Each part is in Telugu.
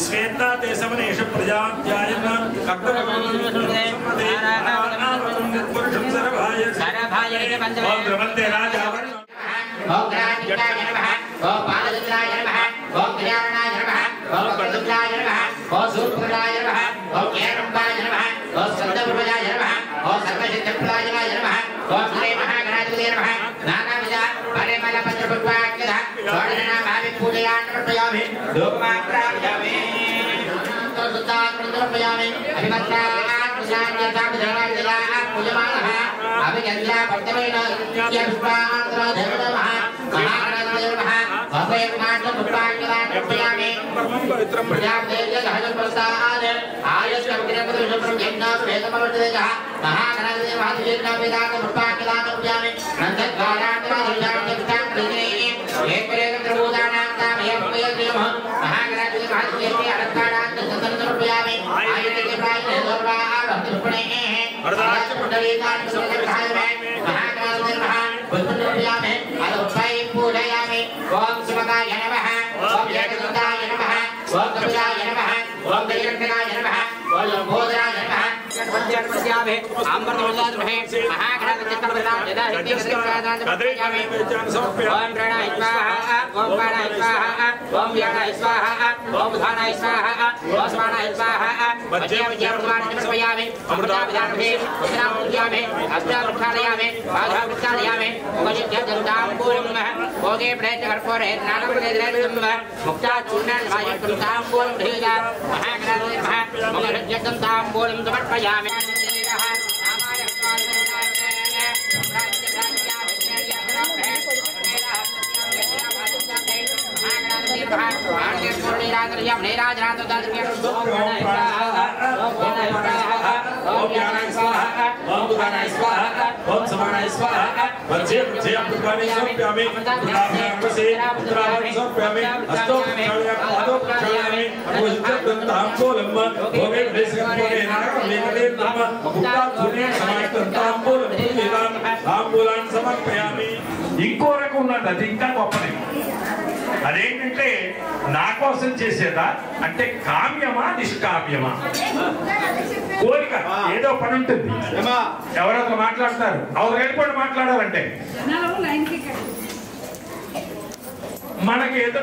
श्वेता ते समनेश प्रजाध्यायन पुरुषं सरभाय द्रवन्ते राजा ओम राजकाय नमः ओम पालचंद्राय नमः ओम कल्याणाय नमः ओम प्रद्युम्नाय नमः ओम सूर्यपुत्राय नमः ओम केरम्बाय नमः ओम स्कंदपुराय नमः ओम सर्वसिद्धप्रदाय नमः ओम श्री महागणाधिपतये नमः नानाविध परिमल पत्रपुष्पाक्षतः षोडशनामानि पूजयामि समर्पयामि धूपमात्रापयामि समर्पयामि अभिमन्त्रात् प्रसाद्यताभिधानाभिधानात् पूजमानः अभिगन्धा वर्तमेन यस्मात्रा महागणाधिपतये नमः अभयनाथ पुष्पाक्षतान् समर्पयामि प्रजापतेय सहस्रप्रसाद आयुष्कविद्रपदविषुप्रं यज्ञावेदमवर्तयः महागणाधिपतये महादेवनावेदान् पुष्पाक्षतान् समर्पयामि नन्दद्वारान्तराधिपतां प्रतिनेहि एकरेकत्रबोधानां तामयमयदेवः महागणाधिपतये महादेवस्य अनन्तानां समर्पयामि आयुष्के प्रायः सर्वाभक्तिपुष्पणेः अर्धाचपुण्डरीकान् समर्पयामि महागणाधिपतये पुष्पयामि अदुपै पूजयामि ओम शिवाय नमः ओम एकदन्ताय नमः ओम कपिलाय नमः ओम दैरण्यकाय नमः ओम लंबोदराय नमः पंचाक्षरस्यामे आम्रतमल्लाद्महे महागणाधिपतिर्प्रदान यदा हितेन्द्रकादान समर्पयामि ओम प्राणाय स्वाहा ओम प्राणाय स्वाहा ओम व्यानाय स्वाहा ओम धानाय स्वाहा ओम समानाय स्वाहा वज्रविद्याप्रदान समर्पयामि अमृताभिधानभे उत्तरापूज्यामि अस्त्रावृक्षालयामि बाधावृक्षालयामि उपनित्यजन्ताम्बूलं नमः भोगे प्रेतकर्पूरे नानप्रदेशं मुक्ता चूर्णं वायुकृताम्बूलं धीरा महागणाधिपतये नमः मङ्गलजन्ताम्बूलं समर्पयामि ఇంకో రకం ఉన్నది, అది ఇంకా గొప్పది. అదేంటంటే నా కోసం చేసేదా అంటే కామ్యమా నిష్కామ్యమా? కోరిక ఏదో పని ఉంటుంది, ఎవరొకరు మాట్లాడతారు, అవరు వెళ్ళిపోయి మాట్లాడాలంటే మనకి ఏదో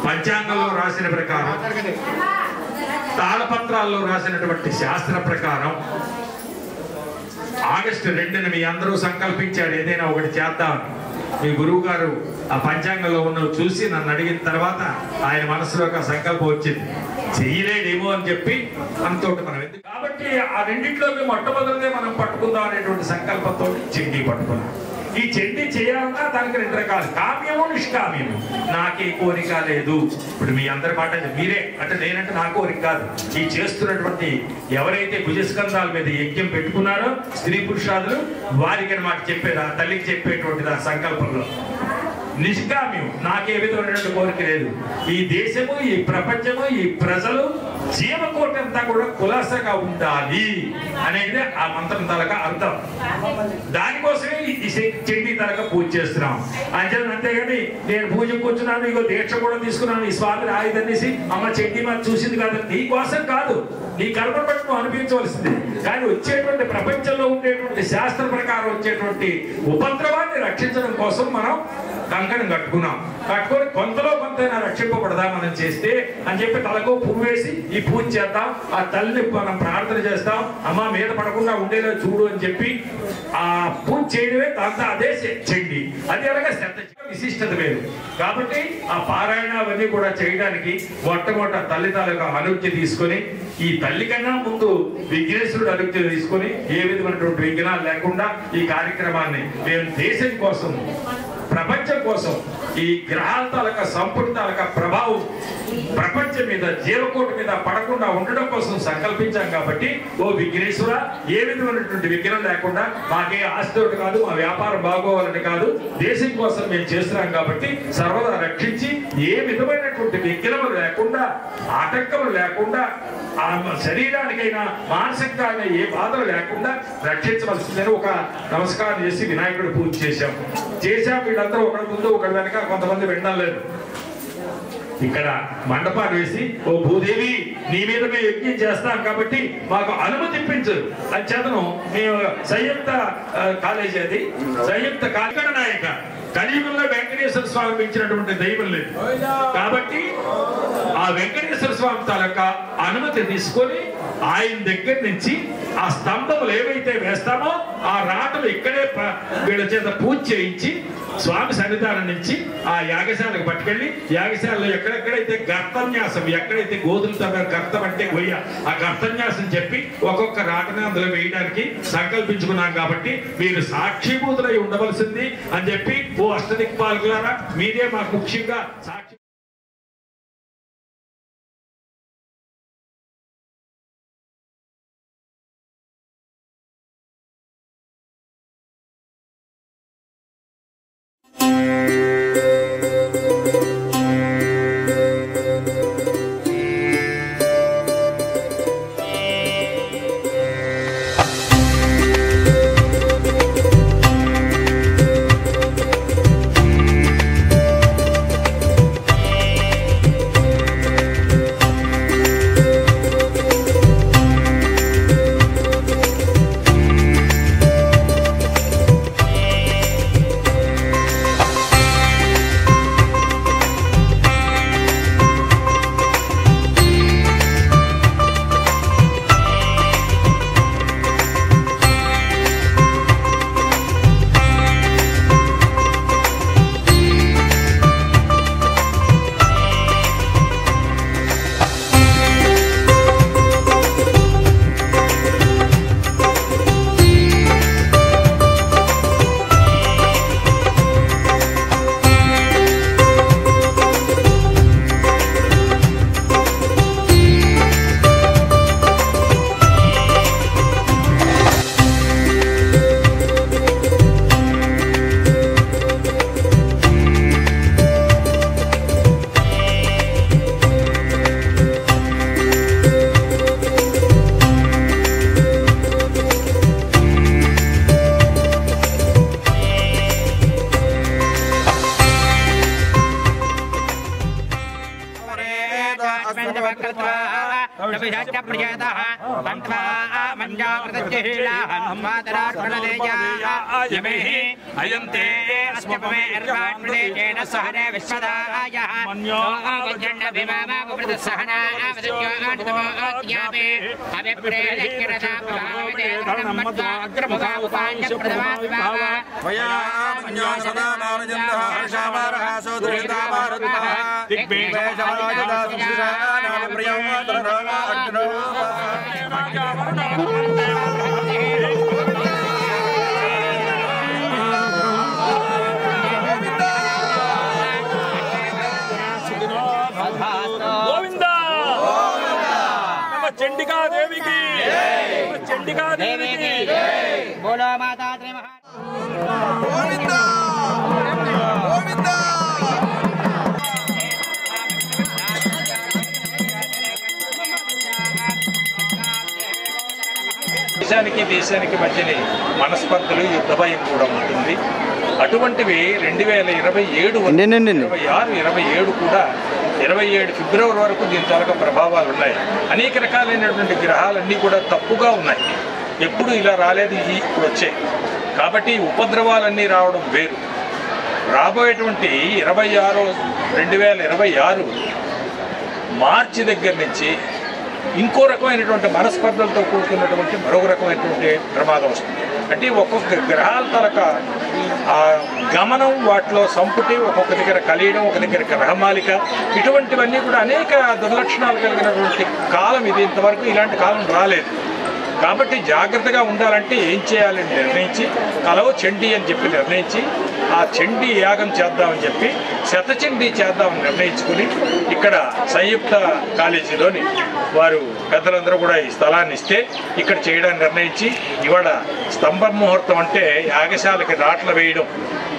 పంచాంగంలో రాసిన ప్రకారం, తాళపత్రాల్లో రాసినటువంటి శాస్త్ర ప్రకారం ఆగస్టు 2న మీ అందరూ సంకల్పించారు ఏదైనా ఒకటి చేద్దాం. మీ గురువు గారు ఆ పంచాంగంలో ఉన్నవి చూసి నన్ను అడిగిన తర్వాత ఆయన మనసులోకి ఆ సంకల్పం వచ్చింది. చేయలేడేమో అని చెప్పి అంతోటి మనం కాబట్టి ఆ రెండింటిలోకి మొట్టమొదటిదే మనం పట్టుకుందాం అనేటువంటి సంకల్పంతో చెండి పట్టుకున్నాం. ఈ చెండి చేయాలన్నా దానికి 2 రకాలు, కామ్యము నిష్కామ్యము. నాకే కోరిక లేదు. ఇప్పుడు మీ అందరి మాట మీరే అంటే నేనంటే నా కోరిక కాదు. ఈ చేస్తున్నటువంటి ఎవరైతే భుజస్కంధాల మీద యజ్ఞం పెట్టుకున్నారో స్త్రీ పురుషాదులు వారికి అన్నమాట చెప్పేది, ఆ తల్లికి చెప్పేటువంటిది ఆ సంకల్పంలో. నిష్కామ్యం, నాకే విధమైనటువంటి కోరిక లేదు. ఈ దేశము, ఈ ప్రపంచము, ఈ ప్రజలు, జీవకోటి అంతా కూడా కులాసగా ఉండాలి అనేది ఆ మంత్రం తలక అర్థం. దానికోసమే ఈ చెండి తలక పూజ చేస్తున్నాం. అంతేగాని నేను పూజ కూర్చున్నాను, ఇగో దీక్ష కూడా తీసుకున్నాను, ఈ స్వామి రాయిదనేసి అమ్మ చెండి మాకు చూసింది కాదు, నీ కోసం కాదు, నీ కర్మ పట్టు అనిపించవలసింది. కానీ వచ్చేటువంటి ప్రపంచంలో ఉండేటువంటి శాస్త్ర ప్రకారం వచ్చేటువంటి ఉపద్రవాన్ని రక్షించడం కోసం మనం కంకణం కట్టుకున్నాం. కట్టుకొని కొంతలో కొంతైనా రక్షింపబడదా మనం చేస్తే అని చెప్పి తలకు పువ్వు వేసి ఈ పూజ చేద్దాం, ఆ తల్లిని మనం ప్రార్థన చేస్తాం, అమ్మ మీద పడకుండా ఉండేలా చూడు అని చెప్పి ఆ పూజ చేయడమే. దాంతో అదే చెండి, అది అలాగే శ్రద్ధ విశిష్టత వేరు. కాబట్టి ఆ పారాయణ అవన్నీ కూడా చేయడానికి మొట్టమొదట తల్లి తాలూకా అనుజ్ఞ తీసుకొని, ఈ తల్లి కన్నా ముందు విఘ్నేశ్వరుడు అనుజ్ఞ తీసుకొని ఏ విధమైనటువంటి విఘ్నాలు లేకుండా ఈ కార్యక్రమాన్ని మేము దేశం కోసం, ప్రపంచం కోసం, ఈ గ్రహాల తాలూకా సంపుటి తాలూకా ప్రభావం ప్రపంచం మీద, జీవకోటి మీద పడకుండా ఉండడం కోసం సంకల్పించాం. కాబట్టి ఓ విఘ్నేశ్వర, ఏ విధమైనటువంటి విఘ్నం లేకుండా, మాకే ఆస్తి కాదు, మా వ్యాపారం బాగోవాలని కాదు, దేశం కోసం మేము చేస్తున్నాం కాబట్టి సర్వదా రక్షించి ఏ విధమైనటువంటి విఘ్నములు లేకుండా, ఆటంకములు లేకుండా, ఆ శరీరానికైనా మానసికంగా ఏ బాధలు లేకుండా రక్షించవలసిందని ఒక నమస్కారం చేసి వినాయకుడు పూజ చేశాం. వీళ్ళందరూ ఒకరి ముందు ఒకరి వెనక, కొంతమంది వినడం లేదు. ఇక్కడ మండపాలు వేసి, ఓ భూదేవి, నీ మీద మేము యజ్ఞం చేస్తాం కాబట్టి మాకు అనుమతి ఇప్పించు అని చేతను మేము సంయుక్త కాలేజీ, అది సంయుక్త కాలికడ నాయక, కలియుగంలో వెంకటేశ్వర స్వామి ఇచ్చినటువంటి దైవం లేదు కాబట్టి ఆ వెంకటేశ్వర స్వామి తాలూకా అనుమతి తీసుకొని ఆయన దగ్గర నుంచి ఆ స్తంభములు ఏవైతే వేస్తామో ఆ రాటలు ఇక్కడే వీళ్ళ చేత పూజ చేయించి స్వామి సన్నిధానం నుంచి ఆ యాగశాలకు పట్టుకెళ్ళి, యాగశాలలో ఎక్కడెక్కడైతే గర్తన్యాసం, ఎక్కడైతే గోధులు తమ గర్తం అంటే గొయ్య, ఆ గర్తన్యాసం చెప్పి ఒక్కొక్క రాటని అందులో వేయడానికి సంకల్పించుకున్నాం. కాబట్టి మీరు సాక్షిభూతులై ఉండవలసింది అని చెప్పి, ఓ అష్టదిక్పాలకులారా, మీరే మాకు ముఖ్యంగా సాక్షి. चंडिका देवी की चंडिका देवी की बोलो माता श्री गोविंदा गोविंदा। దేశానికి మధ్యనే మనస్పర్ధలు, యుద్ధ భయం కూడా ఉంటుంది. అటువంటివి 2027, 26, 27 కూడా 27 ఫిబ్రవరి వరకు దీని తాలూకా ప్రభావాలు ఉన్నాయి. అనేక రకాలైనటువంటి గ్రహాలన్నీ కూడా తప్పుగా ఉన్నాయి. ఎప్పుడు ఇలా రాలేదు, ఇప్పుడు వచ్చాయి. కాబట్టి ఉపద్రవాలన్నీ రావడం వేరు. రాబోయేటువంటి 2026 మార్చి దగ్గర నుంచి ఇంకో రకమైనటువంటి మనస్పర్ధలతో కూడుకున్నటువంటి మరొక రకమైనటువంటి ప్రమాదం వస్తుంది. అంటే ఒక్కొక్క గ్రహాల తలక గమనం, వాటిలో సంపుటి, ఒక్కొక్క దగ్గర కలియడం, ఒక దగ్గర గ్రహమాలిక, ఇటువంటివన్నీ కూడా అనేక దుర్లక్షణాలు కలిగినటువంటి కాలం ఇది. ఇంతవరకు ఇలాంటి కాలం రాలేదు. కాబట్టి జాగ్రత్తగా ఉండాలంటే ఏం చేయాలని నిర్ణయించి కలవ చండీ అని చెప్పి నిర్ణయించి ఆ చండీ యాగం చేద్దామని చెప్పి శతచండీ చేద్దామని నిర్ణయించుకుని ఇక్కడ సంయుక్త కాలేజీలోని వారు పెద్దలందరూ కూడా ఈ స్థలాన్ని ఇస్తే ఇక్కడ చేయడానికి నిర్ణయించి ఇవాళ స్తంభ ముహూర్తం అంటే యాగశాలకి రాట్ల వేయడం,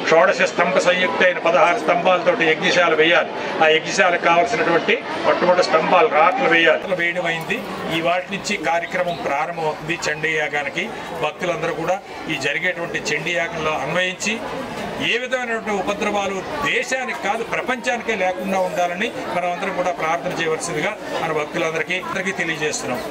షోడశ స్తంభ సంయుక్త అయిన 16 స్తంభాలతోటి యజ్ఞశాల వేయాలి. ఆ యజ్ఞశాలకు కావాల్సినటువంటి మొట్టమొదటి స్తంభాలు రాట్లు వేయడం అయింది. ఈ వాటి నుంచి కార్యక్రమం ప్రారంభమవుతుంది. చండీ యాగానికి భక్తులందరూ కూడా ఈ జరిగేటువంటి చండీ యాగంలో అన్వయించి ఏ విధమైనటువంటి ఉపద్రవాలు దేశానికి కాదు ప్రపంచానికే లేకుండా ఉండాలని మనం అందరం కూడా ప్రార్థన చేయవలసిందిగా మన భక్తులందరికీ తెలియజేస్తున్నాం.